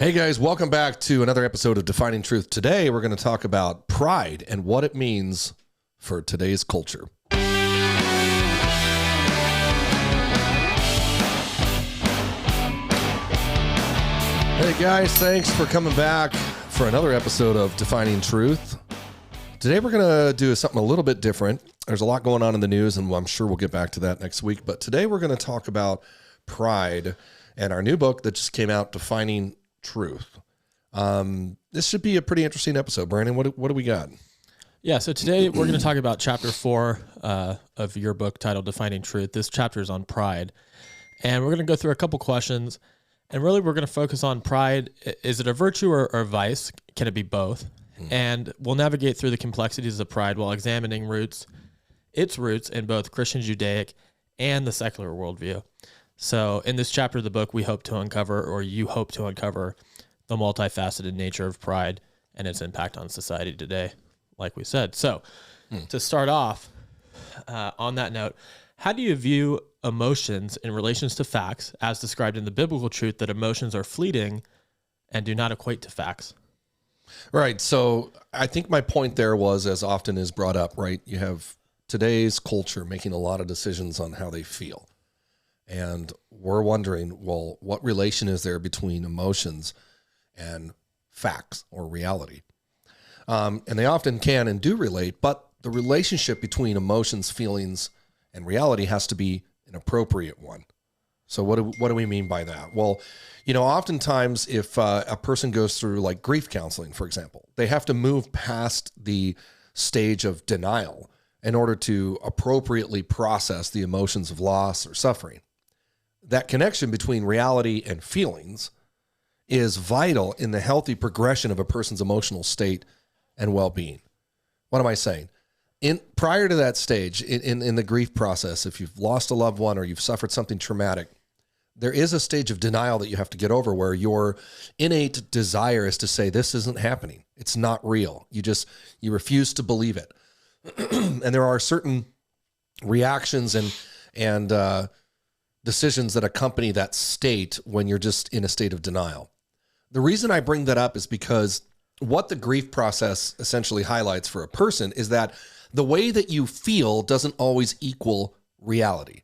Hey guys, welcome back to another episode of Defining Truth. Today we're going to talk about pride and what it means for today's culture. Hey guys, thanks for coming back for another episode of Defining Truth. Today we're going to do something a little bit different. There's a lot going on in the news, and I'm sure we'll get back to that next week. But today we're going to talk about pride and our new book that just came out, Defining Truth. This should be a pretty interesting episode. Brandon, what do we got? Yeah, so today we're going to talk about chapter 4 of your book titled Defining Truth. This chapter is on pride. And we're going to go through a couple questions. And really we're going to focus on pride. Is it a virtue or a vice? Can it be both? And we'll navigate through the complexities of pride while examining its roots in both Christian-Judaic and the secular worldview. So in this chapter of the book, we hope to uncover, or you hope to uncover, the multifaceted nature of pride and its impact on society today, like we said. So to start off, on that note, how do you view emotions in relations to facts as described in the biblical truth that emotions are fleeting and do not equate to facts? Right. So I think my point there was, as often is brought up, right? You have today's culture making a lot of decisions on how they feel. And we're wondering, well, what relation is there between emotions and facts or reality? And they often can and do relate, but the relationship between emotions, feelings, and reality has to be an appropriate one. So what do we mean by that? Well, you know, oftentimes if a person goes through like grief counseling, for example, they have to move past the stage of denial in order to appropriately process the emotions of loss or suffering. That connection between reality and feelings is vital in the healthy progression of a person's emotional state and well-being. What am I saying? Prior to that stage, in the grief process, if you've lost a loved one or you've suffered something traumatic, there is a stage of denial that you have to get over where your innate desire is to say, this isn't happening. It's not real. You refuse to believe it. And there are certain reactions and decisions that accompany that state when you're just in a state of denial. The reason I bring that up is because what the grief process essentially highlights for a person is that the way that you feel doesn't always equal reality.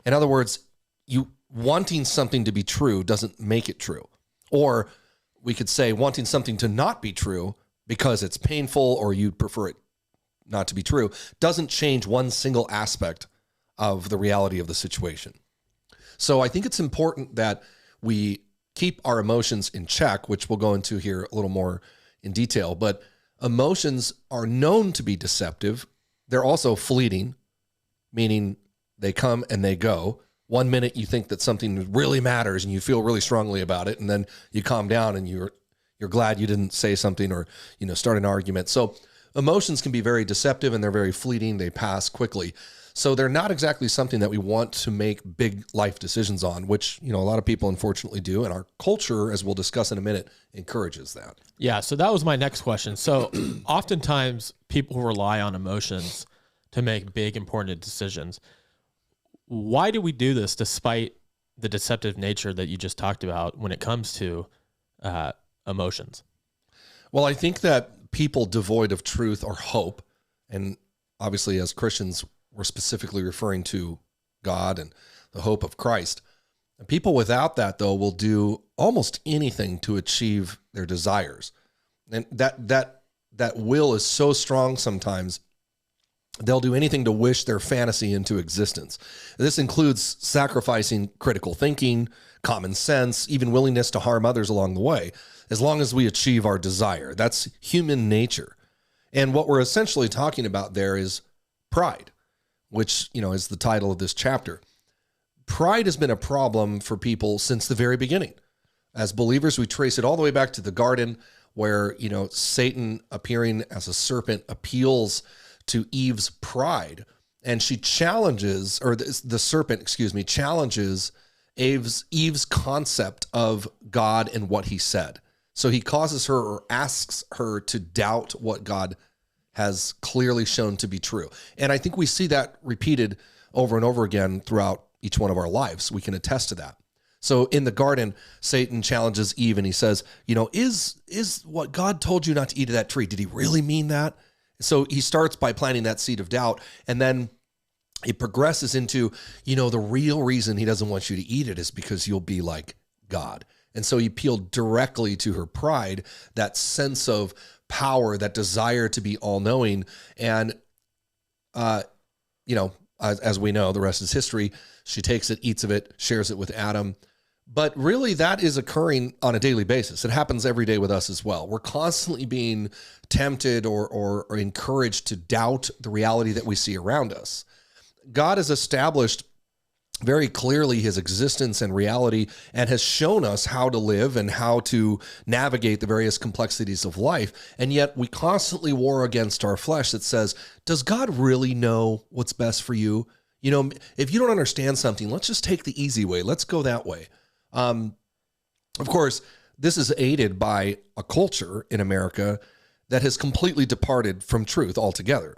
In other words, you wanting something to be true doesn't make it true. Or we could say wanting something to not be true because it's painful or you'd prefer it not to be true doesn't change one single aspect of the reality of the situation. So I think it's important that we keep our emotions in check, which we'll go into here a little more in detail. But emotions are known to be deceptive. They're also fleeting, meaning they come and they go. One minute you think that something really matters and you feel really strongly about it, and then you calm down and you're glad you didn't say something or start an argument. So emotions can be very deceptive and they're very fleeting. They pass quickly. So they're not exactly something that we want to make big life decisions on, which, a lot of people unfortunately do. And our culture, as we'll discuss in a minute, encourages that. Yeah, so that was my next question. So oftentimes people rely on emotions to make big, important decisions. Why do we do this despite the deceptive nature that you just talked about when it comes to emotions? Well, I think that people devoid of truth or hope, and obviously as Christians, we're specifically referring to God and the hope of Christ. And people without that, though, will do almost anything to achieve their desires. And that will is so strong sometimes, they'll do anything to wish their fantasy into existence. This includes sacrificing critical thinking, common sense, even willingness to harm others along the way, as long as we achieve our desire. That's human nature. And what we're essentially talking about there is pride, which, is the title of this chapter. Pride has been a problem for people since the very beginning. As believers, we trace it all the way back to the garden where, Satan appearing as a serpent appeals to Eve's pride. And she challenges, or the serpent, challenges Eve's concept of God and what he said. So he causes her or asks her to doubt what God has clearly shown to be true. And I think we see that repeated over and over again throughout each one of our lives. We can attest to that. So in the garden, Satan challenges Eve and he says, is what God told you not to eat of that tree, did he really mean that? So he starts by planting that seed of doubt, and then it progresses into, the real reason he doesn't want you to eat it is because you'll be like God. And so he appealed directly to her pride, that sense of power, that desire to be all-knowing. And, as we know, the rest is history. She takes it, eats of it, shares it with Adam. But really, that is occurring on a daily basis. It happens every day with us as well. We're constantly being tempted or encouraged to doubt the reality that we see around us. God has established very clearly his existence and reality and has shown us how to live and how to navigate the various complexities of life. And yet we constantly war against our flesh that says, does God really know what's best for you? If you don't understand something, let's just take the easy way. Let's go that way. Of course, this is aided by a culture in America that has completely departed from truth altogether.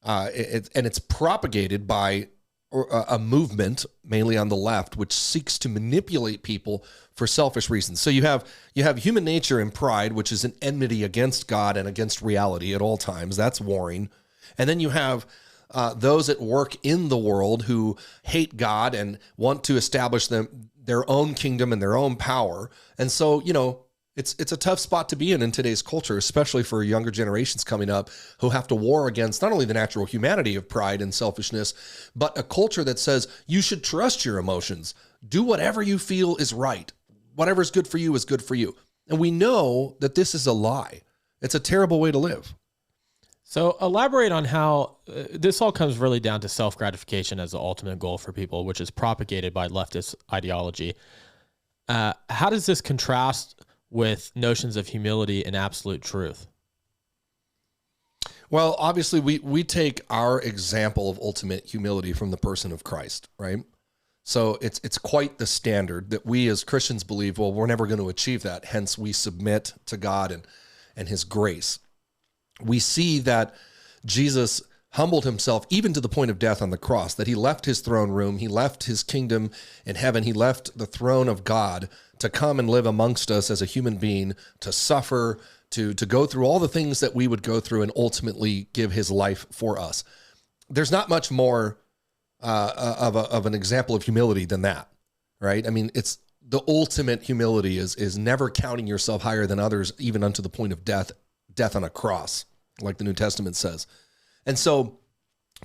And it's propagated by a movement, mainly on the left, which seeks to manipulate people for selfish reasons. So you have human nature and pride, which is an enmity against God and against reality at all times. That's warring. And then you have those at work in the world who hate God and want to establish their own kingdom and their own power. And so, it's a tough spot to be in today's culture, especially for younger generations coming up who have to war against not only the natural humanity of pride and selfishness, but a culture that says you should trust your emotions. Do whatever you feel is right. Whatever's good for you is good for you. And we know that this is a lie. It's a terrible way to live. So elaborate on how this all comes really down to self-gratification as the ultimate goal for people, which is propagated by leftist ideology. How does this contrast with notions of humility and absolute truth? Well, obviously, we take our example of ultimate humility from the person of Christ, right? So it's quite the standard that we as Christians believe, well, we're never going to achieve that. Hence, we submit to God and his grace. We see that Jesus humbled himself even to the point of death on the cross, that he left his throne room, he left his kingdom in heaven, he left the throne of God to come and live amongst us as a human being, to suffer, to go through all the things that we would go through and ultimately give his life for us. There's not much more of an example of humility than that, right? I mean, it's the ultimate humility is never counting yourself higher than others, even unto the point of death on a cross, like the New Testament says. And so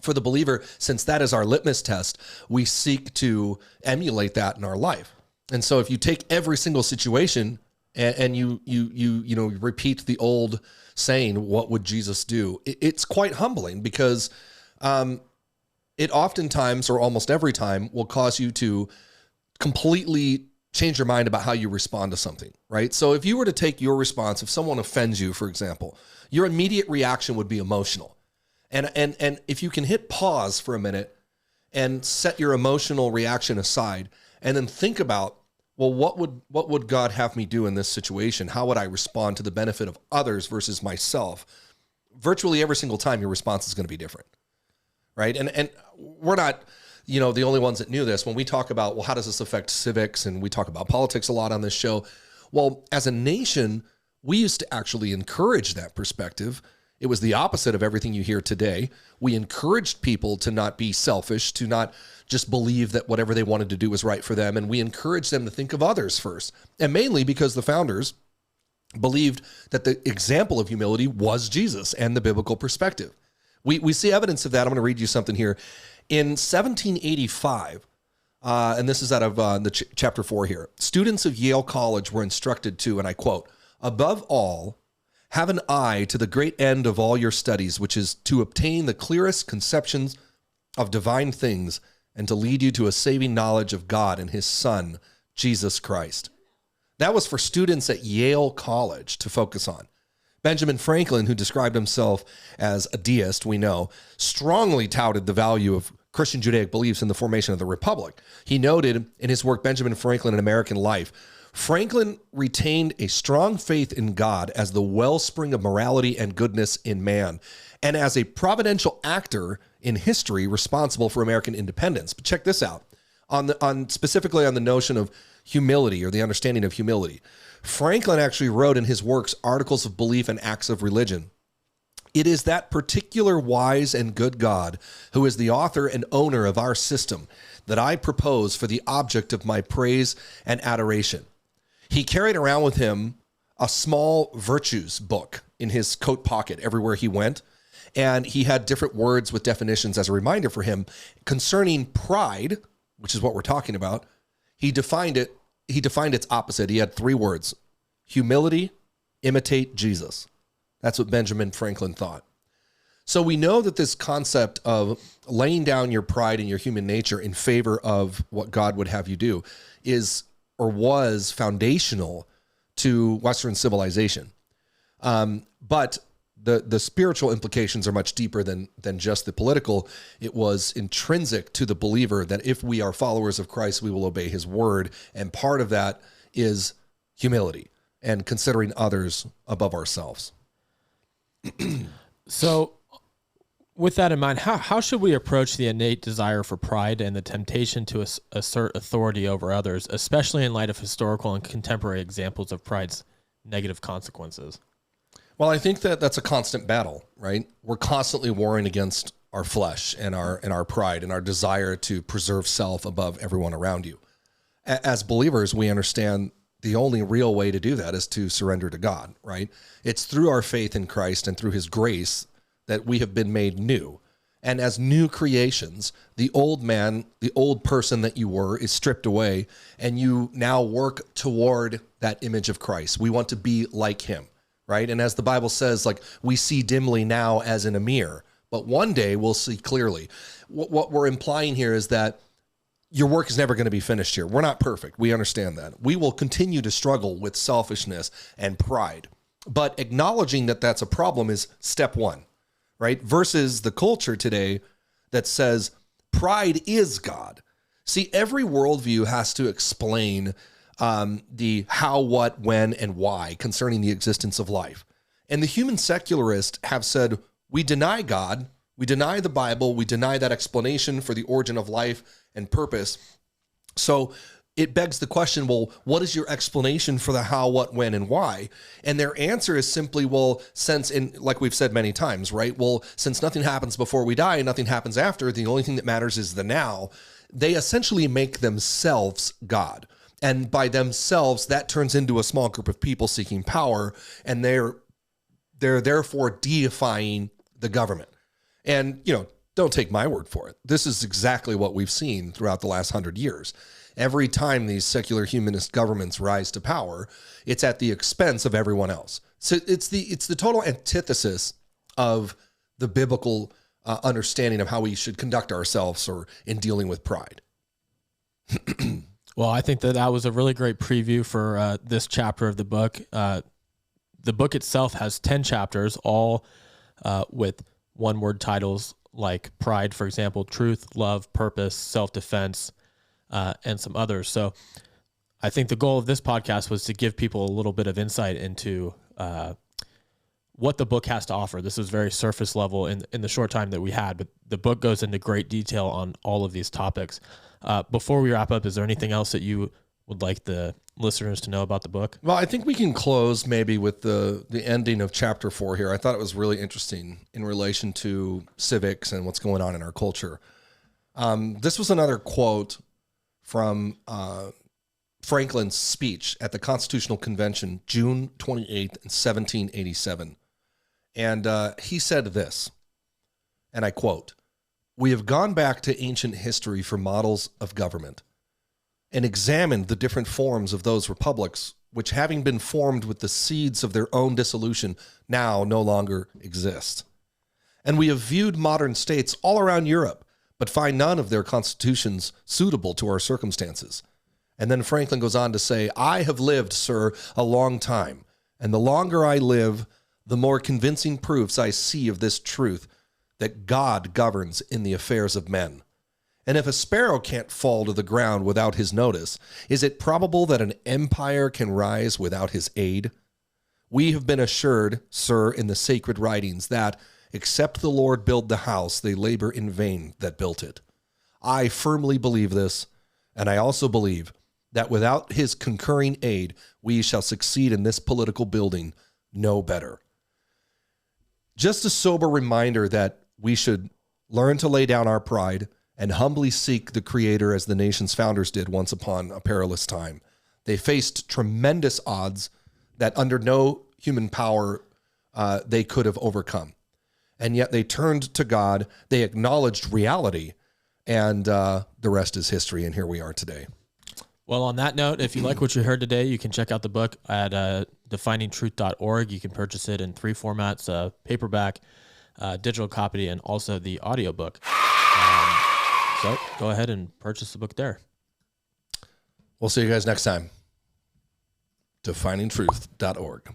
for the believer, since that is our litmus test, we seek to emulate that in our life. And so if you take every single situation and you repeat the old saying, what would Jesus do? It's quite humbling because it oftentimes, or almost every time, will cause you to completely change your mind about how you respond to something, right? So if you were to take your response, if someone offends you, for example, your immediate reaction would be emotional. And if you can hit pause for a minute and set your emotional reaction aside and then think about, well, what would God have me do in this situation? How would I respond to the benefit of others versus myself? Virtually every single time your response is going to be different, right? And we're not, the only ones that knew this. When we talk about, well, how does this affect civics? And we talk about politics a lot on this show. Well, as a nation, we used to actually encourage that perspective. It was the opposite of everything you hear today. We encouraged people to not be selfish, to not just believe that whatever they wanted to do was right for them. And we encouraged them to think of others first. And mainly because the founders believed that the example of humility was Jesus and the biblical perspective. We see evidence of that. I'm going to read you something here. In 1785, and this is out of chapter 4 here, students of Yale College were instructed to, and I quote, above all, have an eye to the great end of all your studies, which is to obtain the clearest conceptions of divine things and to lead you to a saving knowledge of God and his Son, Jesus Christ. That was for students at Yale College to focus on. Benjamin Franklin, who described himself as a deist, we know, strongly touted the value of Christian-Judaic beliefs in the formation of the Republic. He noted in his work, Benjamin Franklin and American Life, Franklin retained a strong faith in God as the wellspring of morality and goodness in man, and as a providential actor in history responsible for American independence. But check this out. on specifically on the notion of humility or the understanding of humility. Franklin actually wrote in his works, Articles of Belief and Acts of Religion, "It is that particular wise and good God who is the author and owner of our system that I propose for the object of my praise and adoration." He carried around with him a small virtues book in his coat pocket everywhere he went. And he had different words with definitions as a reminder for him concerning pride, which is what we're talking about. He defined its opposite. He had 3 words: humility, imitate Jesus. That's what Benjamin Franklin thought. So we know that this concept of laying down your pride and your human nature in favor of what God would have you do is or was foundational to Western civilization. But the spiritual implications are much deeper than just the political. It was intrinsic to the believer that if we are followers of Christ, we will obey his word. And part of that is humility and considering others above ourselves. So with that in mind, how should we approach the innate desire for pride and the temptation to assert authority over others, especially in light of historical and contemporary examples of pride's negative consequences? Well, I think that that's a constant battle, right? We're constantly warring against our flesh and our pride and our desire to preserve self above everyone around you. As believers, we understand the only real way to do that is to surrender to God, right? It's through our faith in Christ and through his grace that we have been made new. And as new creations, the old man, the old person that you were is stripped away, and you now work toward that image of Christ. We want to be like him, right? And as the Bible says, like, we see dimly now as in a mirror, but one day we'll see clearly. What we're implying here is that your work is never going to be finished here. We're not perfect. We understand that. We will continue to struggle with selfishness and pride, but acknowledging that that's a problem is step one, right? Versus the culture today that says pride is God. See, every worldview has to explain the how, what, when, and why concerning the existence of life. And the human secularists have said, we deny God, we deny the Bible, we deny that explanation for the origin of life and purpose. So it begs the question, well, what is your explanation for the how, what, when, and why? And their answer is simply, well, like we've said many times, right? Well, since nothing happens before we die and nothing happens after, the only thing that matters is the now. They essentially make themselves God. And by themselves, that turns into a small group of people seeking power, and they're therefore deifying the government. And, don't take my word for it. This is exactly what we've seen throughout the last 100 years. Every time these secular humanist governments rise to power, it's at the expense of everyone else. So it's the total antithesis of the biblical understanding of how we should conduct ourselves or in dealing with pride. Well, I think that was a really great preview for this chapter of the book. The book itself has 10 chapters, all with one-word titles like pride, for example, truth, love, purpose, self-defense, and some others. So I think the goal of this podcast was to give people a little bit of insight into what the book has to offer. This is very surface level in the short time that we had, but the book goes into great detail on all of these topics. Before we wrap up, is there anything else that you would like the listeners to know about the book? Well, I think we can close maybe with the ending of chapter 4 here. I thought it was really interesting in relation to civics and what's going on in our culture. This was another quote from Franklin's speech at the Constitutional Convention, June 28th, 1787. And he said this, and I quote, "We have gone back to ancient history for models of government and examined the different forms of those republics which, having been formed with the seeds of their own dissolution, now no longer exist. And we have viewed modern states all around Europe, but find none of their constitutions suitable to our circumstances." And then Franklin goes on to say, "I have lived, sir, a long time, and the longer I live, the more convincing proofs I see of this truth, that God governs in the affairs of men. And if a sparrow can't fall to the ground without his notice, is it probable that an empire can rise without his aid? We have been assured, sir, in the sacred writings that, except the Lord build the house, they labor in vain that built it. I firmly believe this, And I also believe that without his concurring aid, we shall succeed in this political building no better. Just a sober reminder that we should learn to lay down our pride and humbly seek the Creator as the nation's founders did once upon a perilous time. They faced tremendous odds that under no human power they could have overcome. And yet they turned to God, they acknowledged reality, and the rest is history, and here we are today. Well, on that note, if you like what you heard today, you can check out the book at definingtruth.org. You can purchase it in 3 formats, paperback, digital copy, and also the audiobook. So go ahead and purchase the book there. We'll see you guys next time. Definingtruth.org.